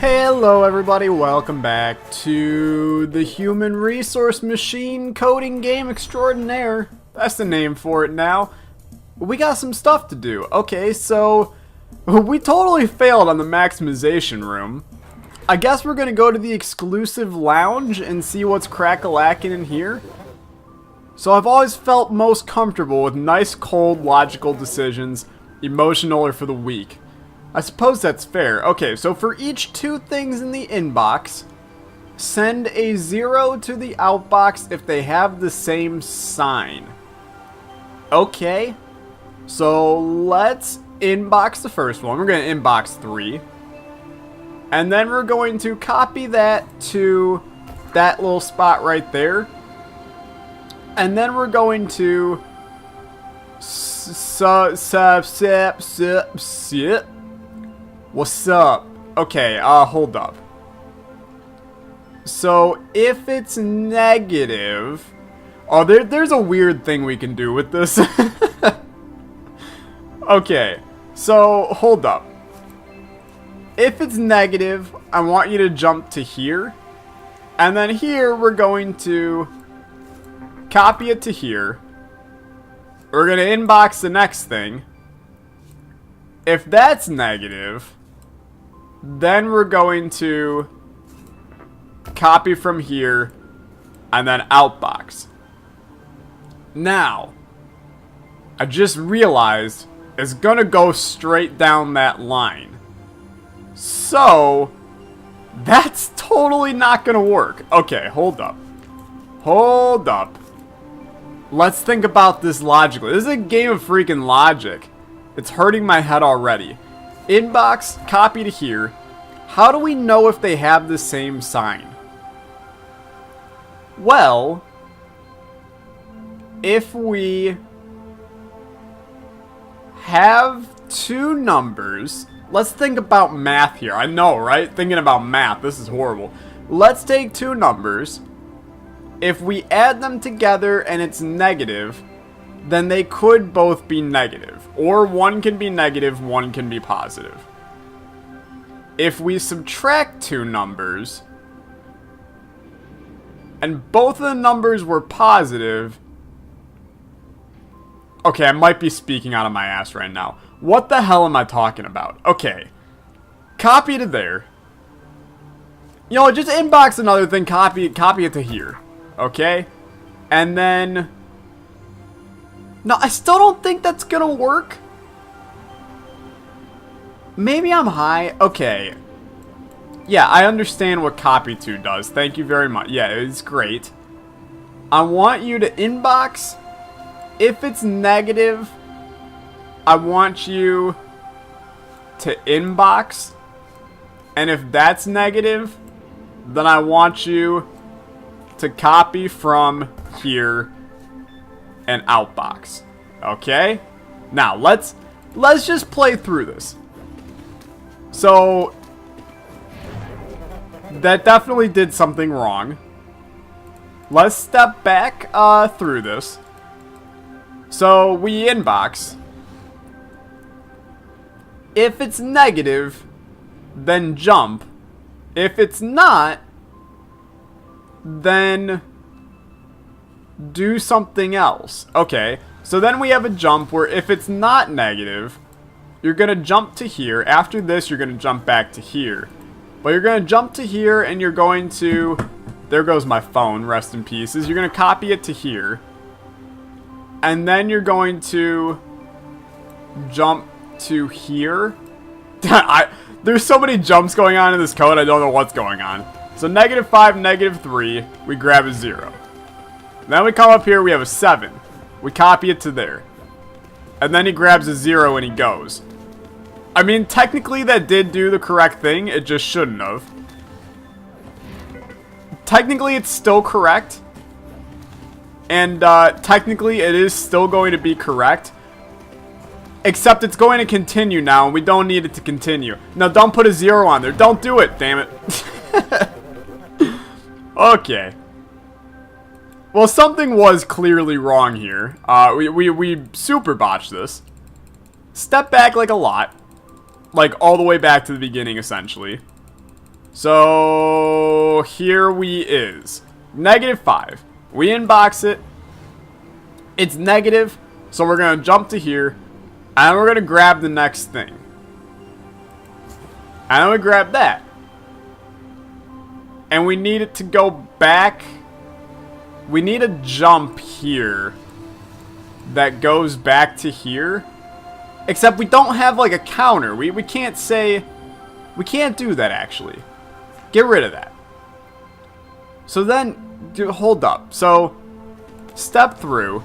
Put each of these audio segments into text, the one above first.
Hello everybody, welcome back to the Human Resource Machine Coding Game Extraordinaire. That's the name for it now. We got some stuff to do. Okay, so we totally failed on the maximization room. I guess we're gonna go to the exclusive lounge and see what's crack-a-lackin' in here. So I've always felt most comfortable with nice, cold, logical decisions. Emotional or for the weak. I suppose that's fair. Okay, so for each 2 things in the inbox, send a 0 to the outbox if they have the same sign. Okay, so let's inbox the first one. We're going to inbox 3. And then we're going to copy that to that little spot right there. And then we're going to What's up? Okay, hold up. So, if it's negative... Oh, there's a weird thing we can do with this. Okay, so, hold up. If it's negative, I want you to jump to here. And then here, we're going to copy it to here. We're going to inbox the next thing. If that's negative... Then we're going to copy from here and then outbox. Now, I just realized it's going to go straight down that line. So, that's totally not going to work. Okay, hold up. Hold up. Let's think about this logically. This is a game of freaking logic. It's hurting my head already. Inbox, copy to here. How do we know if they have the same sign? Well, if we have 2 numbers, let's think about math here. I know, right? Thinking about math, this is horrible. Let's take 2 numbers. If we add them together and it's negative, then they could both be negative. Or one can be negative, one can be positive. If we subtract 2 numbers, and both of the numbers were positive... Okay, I might be speaking out of my ass right now. What the hell am I talking about? Okay. Copy to there. You know, just inbox another thing, copy it to here. Okay? And then... No, I still don't think that's gonna work. Maybe I'm high. Okay. Yeah, I understand what copy to does. Thank you very much. Yeah, it's great. I want you to inbox. If it's negative, I want you to inbox. And if that's negative, then I want you to copy from here and outbox. Okay? Now, let's just play through this. So, that definitely did something wrong. Let's step back through this. So, we inbox. If it's negative, then jump. If it's not, then do something else. Okay, so then we have a jump where if it's not negative, you're going to jump to here. After this, you're going to jump back to here. But you're going to jump to here and you're going to... There goes my phone, rest in pieces. You're going to copy it to here. And then you're going to jump to here. There's so many jumps going on in this code, I don't know what's going on. So -5, -3, we grab a 0. Then we come up here, we have a 7. We copy it to there. And then he grabs a 0 and he goes. I mean, technically that did do the correct thing, it just shouldn't have. Technically it's still correct. And technically it is still going to be correct. Except it's going to continue now, and we don't need it to continue. No, don't put a 0 on there. Don't do it, damn it. Okay. Well, something was clearly wrong here. We super botched this. Step back like a lot. Like all the way back to the beginning, essentially. So here we is. -5. We inbox it. It's negative. So we're going to jump to here. And we're going to grab the next thing. And then we grab that. And we need it to go back. We need a jump here that goes back to here. Except we don't have like a counter. We can't say... We can't do that actually. Get rid of that. So then, hold up. So, step through.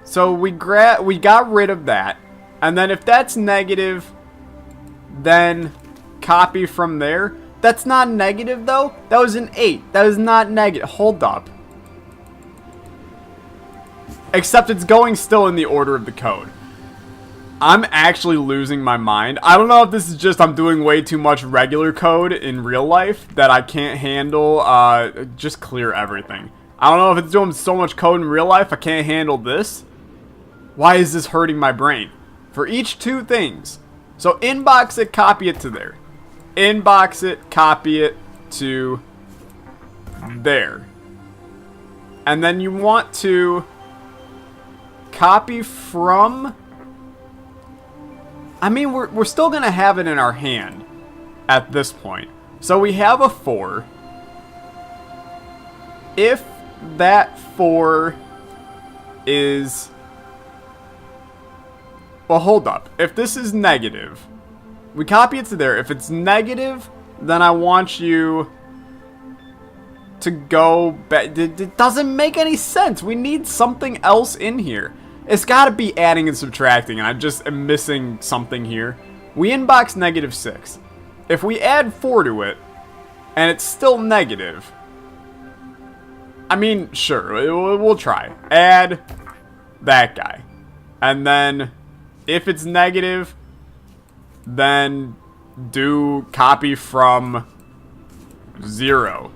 So we got rid of that. And then if that's negative, then copy from there. That's not negative though. That was an 8. That was not negative. Hold up. Except it's going still in the order of the code. I'm actually losing my mind. I don't know if this is just I'm doing way too much regular code in real life that I can't handle. Just clear everything. I don't know if it's doing so much code in real life I can't handle this. Why is this hurting my brain? For each 2 things. So inbox it, copy it to there. Inbox it, copy it to there. And then you want to copy from... I mean, we're still going to have it in our hand at this point. So we have a 4. If that 4 is... Well, hold up. If this is negative, we copy it to there. If it's negative, then I want you to go back. It doesn't make any sense. We need something else in here. It's got to be adding and subtracting, and I just am missing something here. We inbox -6. If we add 4 to it, and it's still negative, I mean, sure, we'll try. Add that guy. And then, if it's negative, then do copy from 0.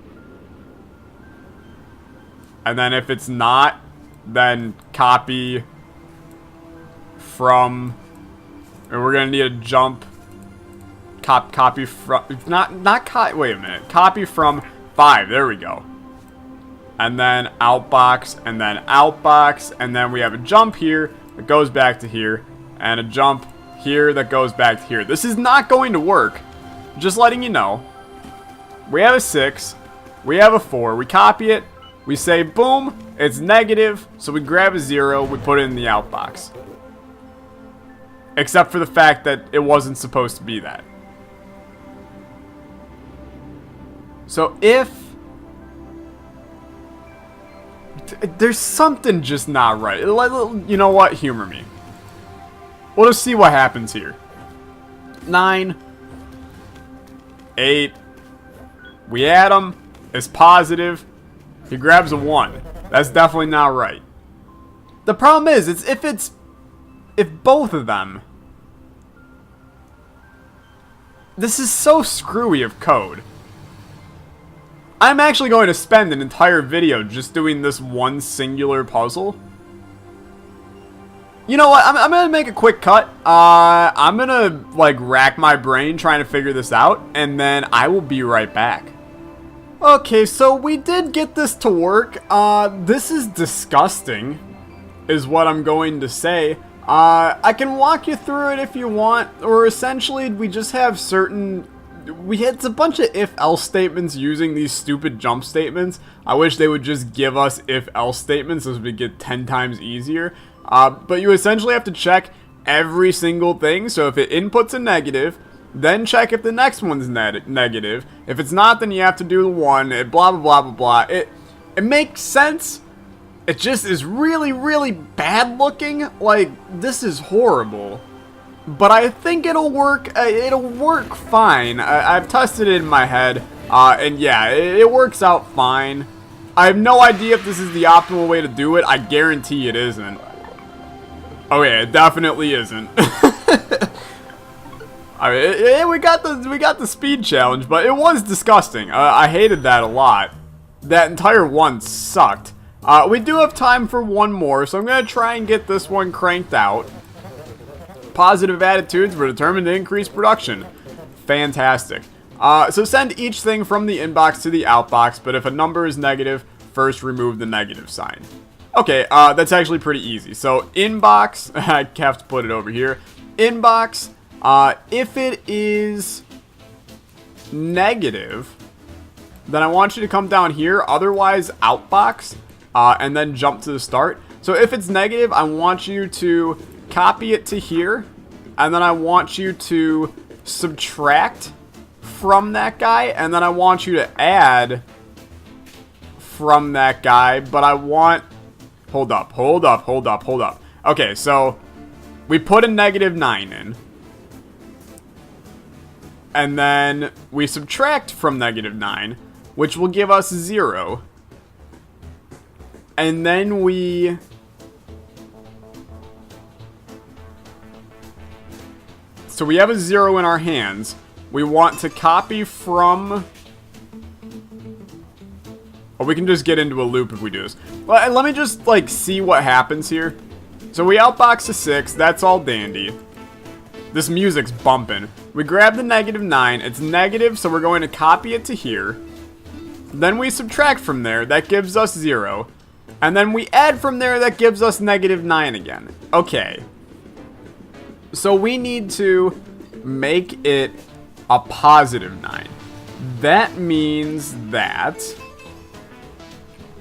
And then if it's not, then copy from, and we're gonna need a jump. Copy from, wait a minute. Copy from 5. There we go. And then outbox, and then outbox, and then we have a jump here that goes back to here, and a jump here that goes back to here. This is not going to work. Just letting you know. We have a 6. We have a 4. We copy it. We say boom. It's negative. So we grab a 0. We put it in the outbox. Except for the fact that it wasn't supposed to be that. So if... There's something just not right. You know what? Humor me. We'll just see what happens here. 9. 8. We add him. It's positive. He grabs a 1. That's definitely not right. The problem is, if both of them... This is so screwy of code. I'm actually going to spend an entire video just doing this one singular puzzle. You know what? I'm going to make a quick cut. I'm going to, like, rack my brain trying to figure this out. And then I will be right back. Okay, so we did get this to work. This is disgusting, is what I'm going to say. I can walk you through it if you want. Or essentially, we just have certain... It's a bunch of if-else statements using these stupid jump statements. I wish they would just give us if-else statements as we get 10 times easier. But you essentially have to check every single thing. So if it inputs a negative, then check if the next one's negative. If it's not, then you have to do the 1. Blah, blah, blah, blah, blah. It makes sense. It just is really, really bad looking. Like, this is horrible. But I think it'll work. It'll work fine. I've tested it in my head. And yeah, it works out fine. I have no idea if this is the optimal way to do it. I guarantee it isn't. Oh yeah, it definitely isn't. I mean, we got the speed challenge, but it was disgusting. I hated that a lot. That entire one sucked. We do have time for one more, so I'm gonna try and get this one cranked out. Positive attitudes were determined to increase production. Fantastic. So send each thing from the inbox to the outbox, but if a number is negative, first remove the negative sign. Okay, that's actually pretty easy. So inbox, I have to put it over here. Inbox, if it is negative, then I want you to come down here. Otherwise, outbox, and then jump to the start. So if it's negative, I want you to copy it to here, and then I want you to subtract from that guy, and then I want you to add from that guy, but I want... Hold up. Okay, so we put a -9 in. And then we subtract from -9, which will give us 0. And then we... So we have a 0 in our hands. We want to copy from... Oh, we can just get into a loop if we do this. Well, let me just, like, see what happens here. So we outbox a 6. That's all dandy. This music's bumping. We grab the -9. It's negative, so we're going to copy it to here. Then we subtract from there. That gives us 0. And then we add from there. That gives us -9 again. Okay. So we need to make it a +9. That means that...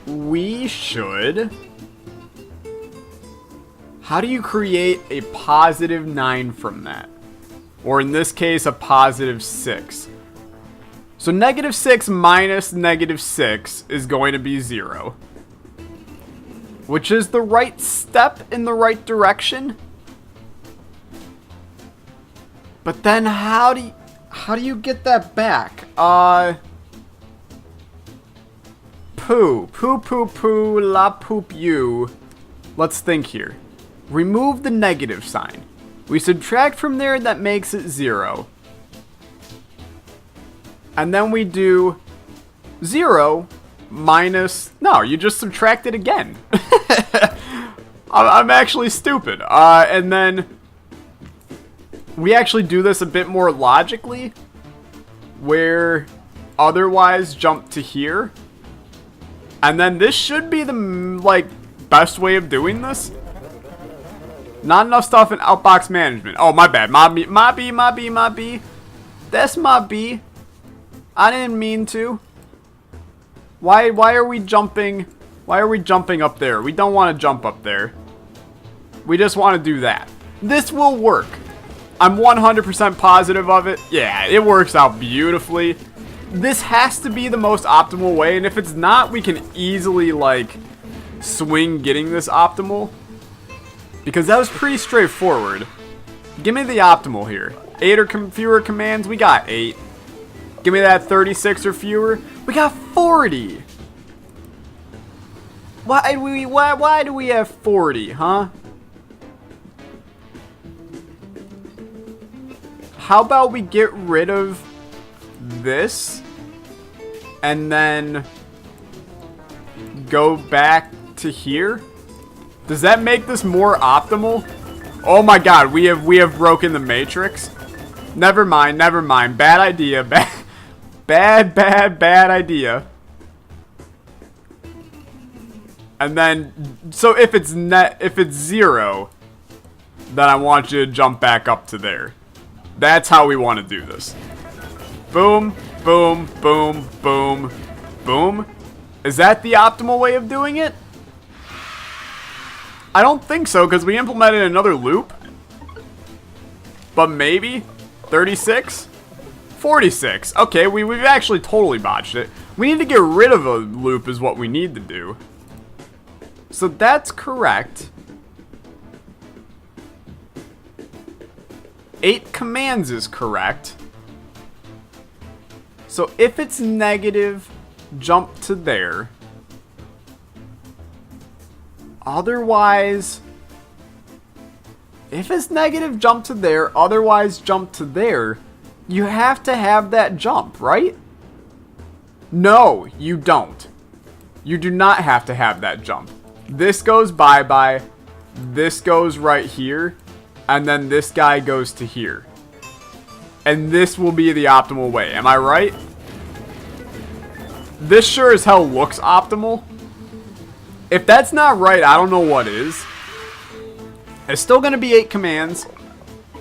we should... How do you create a +9 from that? Or in this case, a +6. So -6 minus -6 is going to be 0. Which is the right step in the right direction. But then how do you get that back? Poo, la poop you. Let's think here. Remove the negative sign. We subtract from there, that makes it 0. And then we do 0 minus... No, you just subtract it again. I'm actually stupid. And then we actually do this a bit more logically, where otherwise jump to here. And then this should be the, like, best way of doing this. Not enough stuff in outbox management. Oh, my bad. My B. That's my B. I didn't mean to. Why are we jumping? Why are we jumping up there? We don't want to jump up there. We just want to do that. This will work. I'm 100% positive of it. Yeah, it works out beautifully. This has to be the most optimal way, and if it's not, we can easily, like, swing getting this optimal. Because that was pretty straightforward. Give me the optimal here. 8 or fewer commands, we got 8. Give me that 36 or fewer, we got 40. Why do we have 40, huh? How about we get rid of this and then go back to here? Does that make this more optimal? Oh my god, we have broken the matrix. Never mind. Bad idea. Bad idea. And then, so if it's 0, then I want you to jump back up to there. That's how we want to do this. Boom, boom, boom, boom, boom. Is that the optimal way of doing it? I don't think so, because we implemented another loop. But maybe? 36? 46. Okay, we've actually totally botched it. We need to get rid of a loop is what we need to do. So that's correct. 8 commands is correct. So if it's negative, jump to there. Otherwise, if it's negative, jump to there. Otherwise, jump to there. You have to have that jump, right? No, you don't. You do not have to have that jump. This goes bye-bye. This goes right here. And then this guy goes to here. and this will be the optimal way. Am I right? This sure as hell looks optimal. If that's not right, I don't know what is. It's still going to be 8 commands.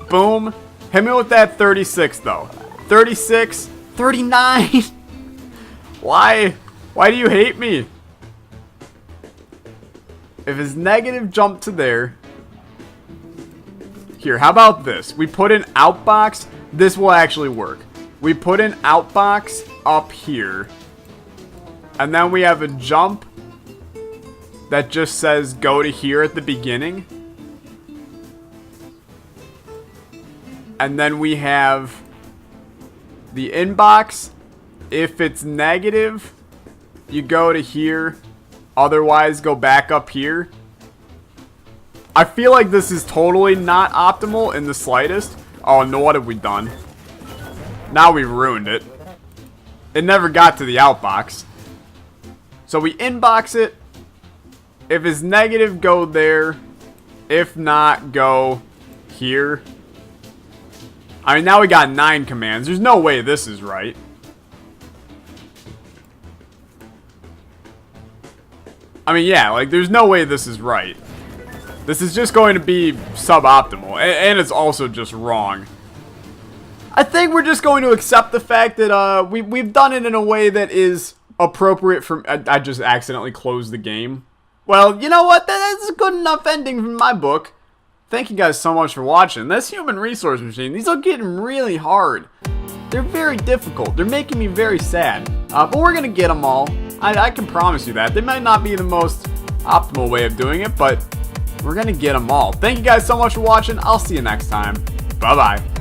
Boom. Hit me with that 36, though. 36. 39. Why? Why do you hate me? If it's negative, jump to there. Here, how about this? We put an outbox. This will actually work. We put an outbox up here. And then we have a jump that just says go to here at the beginning. And then we have the inbox. If it's negative, you go to here. Otherwise, go back up here. I feel like this is totally not optimal in the slightest. Oh, no, what have we done? Now we've ruined it. It never got to the outbox. So we inbox it. If it's negative, go there. If not, go here. I mean, now we got 9 commands. There's no way this is right. I mean, yeah, like, there's no way this is right. This is just going to be suboptimal. And it's also just wrong. I think we're just going to accept the fact that we've done it in a way that is appropriate for... I just accidentally closed the game. Well, you know what? That's a good enough ending from my book. Thank you guys so much for watching. This human resource machine, these are getting really hard. They're very difficult. They're making me very sad. But we're going to get them all. I can promise you that. They might not be the most optimal way of doing it, but we're going to get them all. Thank you guys so much for watching. I'll see you next time. Bye-bye.